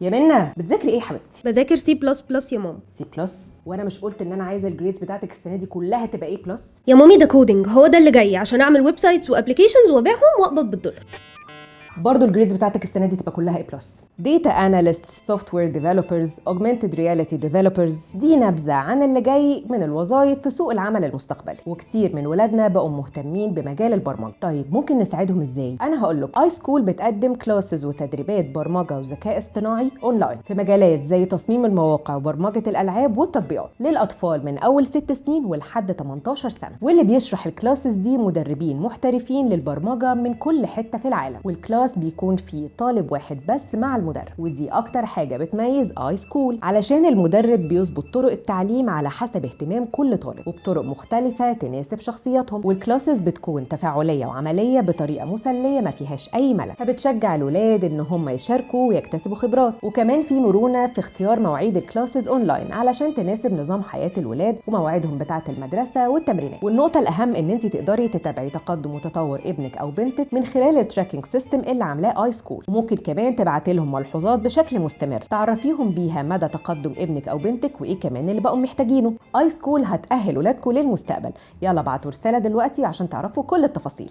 يا منى، بتذاكري ايه يا حبيبتي؟ بذاكر سي بلس بلس يا ماما. سي بلس؟ وانا مش قلت ان انا عايزه الجريدز بتاعتك السنه دي كلها تبقى ايه بلس؟ يا مامي ده كودينج، هو ده اللي جاي عشان اعمل ويب سايتس وابلكيشنز وابيعهم واقبض بالدولار. برضه الجريدز بتاعتك السنه دي تبقى كلها ايه بلس. داتا اناليستس، سوفت وير ديفلوبرز، اوجمانتد رياليتي ديفلوبرز، دي نبذه عن اللي جاي من الوظائف في سوق العمل المستقبلي، وكتير من ولادنا بقوا مهتمين بمجال البرمجه. طيب ممكن نساعدهم ازاي؟ انا هقول لك. اي سكول بتقدم كلاسز وتدريبات برمجه وذكاء اصطناعي اونلاين في مجالات زي تصميم المواقع وبرمجه الالعاب والتطبيقات للاطفال من اول 6 سنين ولحد 18 سنه، واللي بيشرح الكلاسز دي مدربين محترفين للبرمجه من كل حته في العالم. والكلاس بيكون فيه طالب واحد بس مع المدرب، ودي اكتر حاجه بتميز اي سكول، علشان المدرب بيظبط طرق التعليم على حسب اهتمام كل طالب وبطرق مختلفه تناسب شخصياتهم. والكلاسز بتكون تفاعليه وعمليه بطريقه مسليه ما فيهاش اي ملل، فبتشجع الولاد ان هم يشاركوا ويكتسبوا خبرات. وكمان في مرونه في اختيار مواعيد الكلاسز اونلاين علشان تناسب نظام حياه الولاد ومواعيدهم بتاعه المدرسه والتمرينات. والنقطه الاهم ان انت تقدري تتابعي تقدم وتطور ابنك او بنتك من خلال التراكنج سيستم اللي عاملاه اي سكول. وممكن كمان تبعتي لهم ملحوظات بشكل مستمر تعرفيهم بيها مدى تقدم ابنك او بنتك وايه كمان اللي بقوا محتاجينه. اي سكول هتأهل ولادكم للمستقبل. يلا ابعتوا رساله دلوقتي عشان تعرفوا كل التفاصيل.